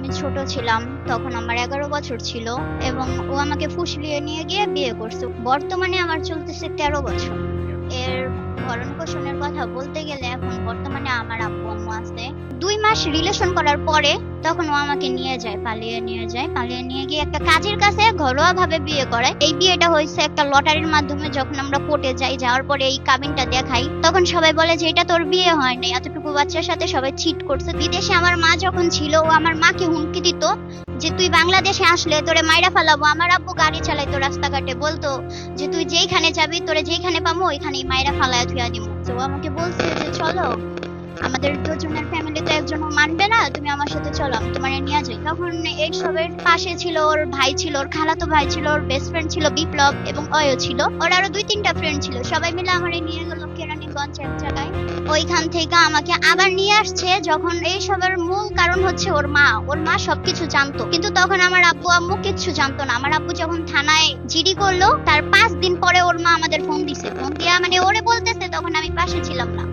আমি ছোট ছিলাম, তখন আমার 11 বছর ছিল এবং ও আমাকে ফুসলিয়ে নিয়ে গিয়ে বিয়ে করছে। বর্তমানে আমার চলতেছে 13 বছর। এর ভরণ-পোষণের কথা বলতে গেলে এখন বর্তমানে আমার আব্বু-আম্মু আছে। 2 মাস রিলেশন করার পরে তখন ও আমাকে নিয়ে যায়, পালিয়ে নিয়ে যায়। পালিয়ে নিয়ে গিয়ে একটা কাজের কাছে ঘরোয়াভাবে বিয়ে করায়। এই বিয়েটা হইছে একটা লটারির মাধ্যমে। যখন আমরা কোর্টে যাই, যাওয়ার পরে এই কাবিনটা দেখাই, তখন সবাই বলে যে এটা তোর বিয়ে হয় নাই, এতটুকু বাচ্চার সাথে সবাই চিট করছে। বিদেশে আমার মা যখন ছিল, ও আমার মাকে হুমকি দিত যে তুই বাংলাদেশে আসলে তোরে মাইরা ফেলাবো। আমার আব্বু গাড়ি চালাইতো রাস্তাঘাটে, বলতো যে তুই যেইখানে যাবি তোরে যেইখানে পাবো ওইখানেই মাইরা ফালায়া থুয়া দিমু। তো ও আমাকে বলছে যে চলো, আমাদের দুজনের ফ্যামিলিতে একজনও মানবে না, তুমি আমার সাথে চলো, আমি তোমারে নিয়ে যাই। তখন এইসবের পাশে ছিল ওর ভাই, ছিল ওর খালাতো ভাই, ছিল ওর বেস্ট ফ্রেন্ড ছিল বিপ্লব, এবং অয়ও ছিল। ওর আরো 2-3টা ফ্রেন্ড ছিল। সবাই মিলে আমারে নিয়ে গেল কেরানীগঞ্জ এক জায়গায়। ওইখান থেকে আমাকে আবার নিয়ে আসছে। যখন এইসবের মূল কারণ হচ্ছে ওর মা। ওর মা সবকিছু জানতো, কিন্তু তখন আমার আব্বু আম্মু কিচ্ছু জানতো না। আমার আব্বু যখন থানায় জিডি করলো, তার 5 দিন পরে ওর মা আমাদের ফোন দিছে। ফোন দিয়া মানে ওরে বলতেছে, তখন আমি পাশে ছিলাম না,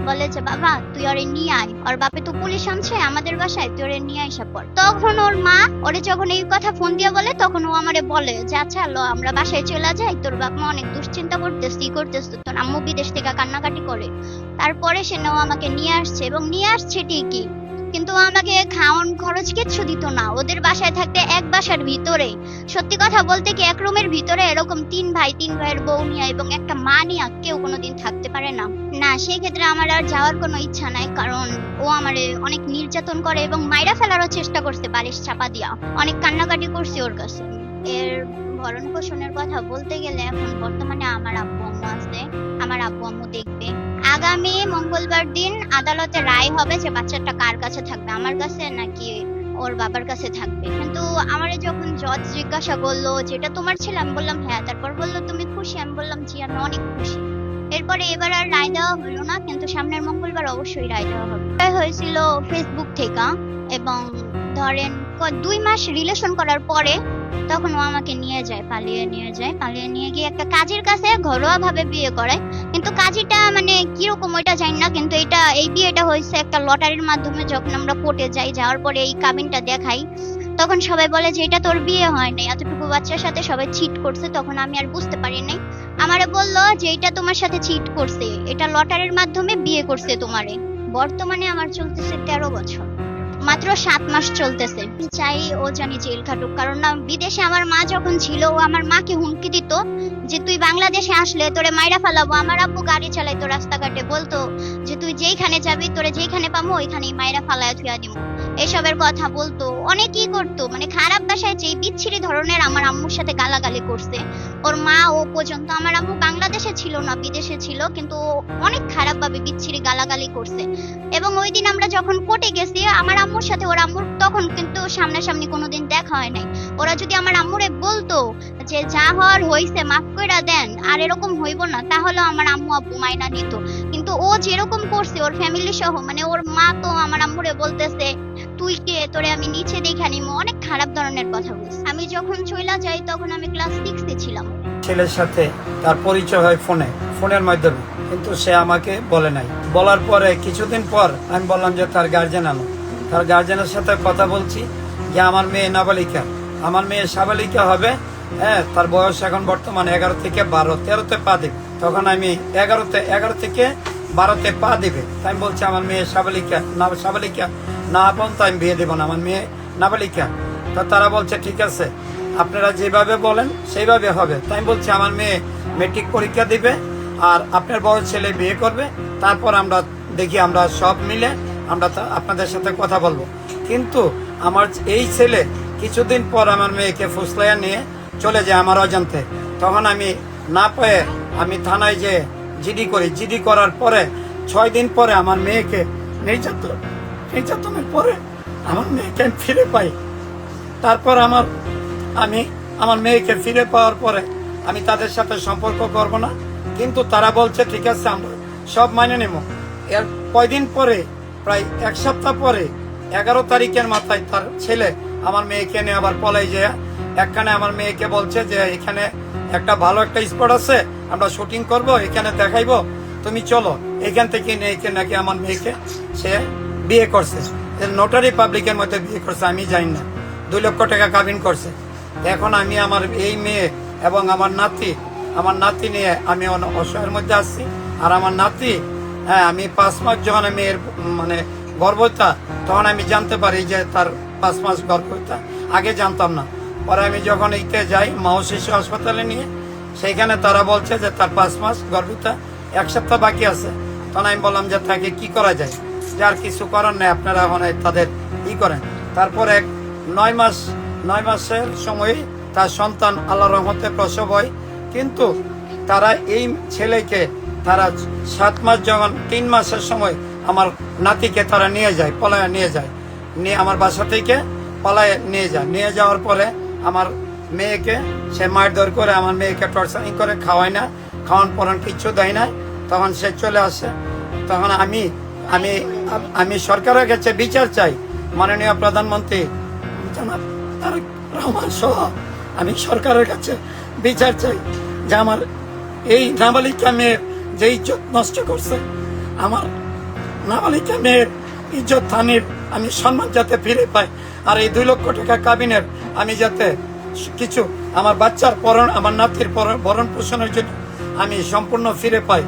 বলে যে বাবা তুই ওরে নিয়ে আয়, ওর বাপে তো পুলিশ আনছে আমাদের বাসায়, তুই ওরে নিয়ে আইসা পর। তখন ওর মা ওরে যখন এই কথা ফোন দিয়ে বলে, তখন ও আমারে বলে যে আচ্ছা লো আমরা বাসায় চলে যাই, তোর বাপ মা অনেক দুশ্চিন্তা করতেছে, ই করতেছে, তোর আম্মু বিদেশ থেকে কান্নাকাটি করে। তারপরে সে ও আমাকে নিয়ে আসছে, এবং নিয়ে আসছে ঠিকই, কিন্তু ও আমাকে খাওয়ান খরচ কিচ্ছু দিত না। ওদের বাসায় থাকতে এক বাসার ভিতরে, সত্যি কথা বলতে কি, এক রুমের ভিতরে এরকম 3 ভাই 3 ভাইয়ের বউ নিয়ে এবং একটা মা নিয়ে কেউ কোনোদিন থাকতে পারে না। না, সেই ক্ষেত্রে আমার আর যাওয়ার কোনো ইচ্ছা নাই, কারণ ও আমারে অনেক নির্যাতন করে এবং মাইরা ফেলারও চেষ্টা করছে বালিশ চাপা দিয়া। অনেক কান্নাকাটি করছি ওর কাছে। এর ভরণ পোষণের কথা বলতে গেলে এখন বর্তমানে আমার আব্বু আম্মু আছে, আমার আব্বু আম্মু দেখবে। আগামী মঙ্গলবার দিন আদালতে রায় হবে যে বাচ্চাটা কার কাছে থাকবে, আমার কাছে নাকি ওর বাবার কাছে থাকবে। কিন্তু আমারে যখন জজ জিজ্ঞাসা করলো যেটা তোমার ছেলে, আমি বললাম হ্যাঁ। তারপর বললো তুমি খুশি, আমি বললাম জি আমি অনেক খুশি। এরপরে এবার আর রায় দেওয়া হলো না, কিন্তু সামনের মঙ্গলবার অবশ্যই রায় দেওয়া হবে। এটা হয়েছিল ফেসবুক থেকে, এবং ধরেন 2 মাস রিলেশন করার পরে তখন ও আমাকে নিয়ে যায়, পালিয়ে নিয়ে যায়। পালিয়ে নিয়ে গিয়ে একটা কাজের কাছে ঘরোয়া ভাবে বিয়ে করায়। কিন্তু কাজীটা মানে কিরকম ওইটা জানি না, কিন্তু এই বিয়েটা হয়েছে একটা লটারির মাধ্যমে। যখন আমরা কোর্টে যাই, যাওয়ার পরে এই কাবিনটা দেখাই, তখন সবাই বলে যে এটা তোর বিয়ে হয় নাই, এতটুকু বাচ্চার সাথে সবাই চিট করছে। তখন আমি আর বুঝতে পারি নাই। আমারে বললো যে এটা তোমার সাথে চিট করছে, এটা লটারির মাধ্যমে বিয়ে করছে তোমারে। বর্তমানে আমার চলতেছে 13 বছর, মাত্র 7 মাস চলতেছে। আমি চাই ও জানি জেল খাটুক, কারণ না বিদেশে আমার মা যখন ছিল, ও আমার মাকে হুমকি দিত যে তুই বাংলাদেশে আসলে তোরে মাইরা ফেলাবো। আমার আব্বু গাড়ি চালাইতো রাস্তাঘাটে, বলতো যে তুই যেইখানে যাবি তোরে যেইখানে পাবো ওইখানেই মাইরা ফালায়া থুয়া দিমু। এসবের কথা বলতো, অনেকই করতো, মানে খারাপ ভাষায় যে বিচ্ছিরি ধরনের আমার আম্মুর সাথে গালাগালি করছে। ওর মা ও পর্যন্ত, আমার আম্মু বাংলাদেশে ছিল না বিদেশে ছিল, কিন্তু অনেক খারাপ ভাবে বিচ্ছিরি গালাগালি করছে। এবং ওই দিন আমরা যখন কোর্টে গেছি, আমার আম্মুর সাথে ওর আম্মুর তখন কিন্তু সামনাসামনি কোনোদিন দেখা হয় নাই। ওরা যদি আমার আম্মুরে বলতো যে যা হওয়ার হইছে মাফ কইরা দেন, আর এরকম হইব না, তাহলে আমার আম্মু আব্বু মাইনা নিত। কিন্তু ও যেরকম করছে ওর ফ্যামিলি সহ, মানে ওর মা তো আমার আম্মুরে বলতেছে তুই কে, তোরে আমি নিচে দেখে নিমু, অনেক খারাপ ধরনের কথা বলছে। আমি যখন চইলা যাই তখন আমি ক্লাস 6 এ ছিলাম। ছেলের সাথে তার পরিচয় হয় ফোনের মাধ্যমে, কিন্তু সে আমাকে বলে নাই। বলার পরে কিছুদিন পর আমি বললাম যে তার গার্জেন আনো। তার গার্জেনের সাথে কথা বলছি যে আমার মেয়ে নাবালিকা, আমার মেয়ে সাবালিকা হবে। হ্যাঁ, তার বয়স এখন বর্তমানে 11 থেকে 12, 13তে পা দিবে। তখন আমি 11 থেকে 12তে পা দিবে। তাই আমি বলছি আমার মেয়ে সাবালিকা না পর্যন্ত আমি বিয়ে দেবো না, আমার মেয়ে নাবালিকা। তো তারা বলছে ঠিক আছে, আপনারা যেভাবে বলেন সেইভাবে হবে। তাই বলছি আমার মেয়ে মেট্রিক পরীক্ষা দিবে, আর আপনার বড় ছেলে বিয়ে করবে, তারপর আমরা দেখি, আমরা সব মিলে আমরা আপনাদের সাথে কথা বলবো। কিন্তু আমার এই ছেলে কিছুদিন পর আমার মেয়েকে ফুসলাইয়া নিয়ে চলে যায় আমার অজান্তে। তখন আমি না পেয়ে আমি থানায় যে জিডি করার পরে 6 দিন পরে আমার মেয়েকে নির্যাতনের পরে আমার মেয়েকে ফিরে পাই। তারপর আমার মেয়েকে ফিরে পাওয়ার পরে আমি তাদের সাথে সম্পর্ক করব না, কিন্তু তারা বলছে ঠিক আছে আমরা সব মাইনে নেব। এর কয়দিন পরে, প্রায় 1 সপ্তাহ পরে 11 তারিখের মাথায় তার ছেলে আমার মেয়েকে নিয়ে আবার পলাই যায়। একখানে আমার মেয়েকে বলছে যে এখানে একটা ভালো একটা স্পট আছে, আমরা শুটিং করব, এখানে দেখাইবো, তুমি চলো। এখান থেকে নাকি আমার মেয়েকে সে বিয়ে করছে। নোটারি পাবলিকের মধ্যে বিয়ে করছে, আমি জানি না। 2 লক্ষ টাকা কাবিন করছে। এখন আমি আমার এই মেয়ে এবং আমার নাতি নিয়ে আমি অসহায়ের মধ্যে আসছি। আর আমার নাতি, হ্যাঁ, আমি 5 মাস যখন মেয়ের মানে গর্ভতা, তখন আমি জানতে পারি যে তার 5 মাস গর্ভতা, আগে জানতাম না। পরে আমি যখন এইতে যাই মা ও শিশু হাসপাতালে নিয়ে, সেইখানে তারা বলছে যে তার 5 মাস গর্ভতা, 1 সপ্তাহ বাকি আছে। তখন আমি বললাম যে তাকে কি করা যায়, যে আর কিছু করার নেই, আপনারা এখন তাদের ই করেন। তারপরে 9 মাসের সময় তার সন্তান আল্লাহর রহমতে প্রসব হয়। কিন্তু তারা এই ছেলেকে তারা 7 মাস যখন 3 মাসের সময় আমার নাতিকে তারা নিয়ে যায়, পলায় নিয়ে যায়, নিয়ে আমার বাসা থেকে পলায় নিয়ে যায়। নিয়ে যাওয়ার পরে আমার মেয়েকে সে মারধর করে, আমার মেয়েকে টর্চারিং করে, খাওয়ায় না, খাওয়ান পরান কিচ্ছু দেয় না। তখন সে চলে আসে। তখন আমি সরকারের কাছে বিচার চাই, মাননীয় প্রধানমন্ত্রী জনাব তারেক রহমান সহ আমি সরকারের কাছে বিচার চাই যে আমার এই নাবালিকা মেয়ের যে ইজ্জত নষ্ট করছে, আমার নাবালিকা মেয়ের ইজ্জত থানির আমি সম্মান যাতে ফিরে পাই। আর এই 2 লক্ষ টাকা কাবিনের আমি যাতে কিছু আমার বাচ্চার আমার নাতির ভরণ পোষণের জন্য আমি সম্পূর্ণ ফিরে পাই,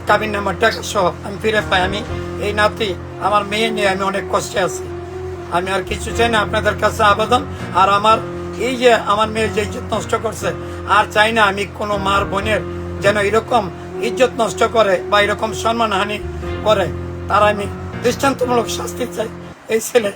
কাবিন নামার টাকা সহ আমি ফিরে পাই। আমি এই নাতি আমার মেয়ে নিয়ে আমি অনেক কষ্টে আছি। আমি আর কিছু চাই না, আপনাদের কাছে আবেদন। আর আমার এই যে আমার মেয়ের যে ইজ্জত নষ্ট করছে, আর চাই না আমি কোনো মার বোনের যেন এরকম ইজ্জত নষ্ট করে বা এরকম সম্মানহানি করে। তার আমি দৃষ্টান্তমূলক শাস্তি চাই। এই ছেলে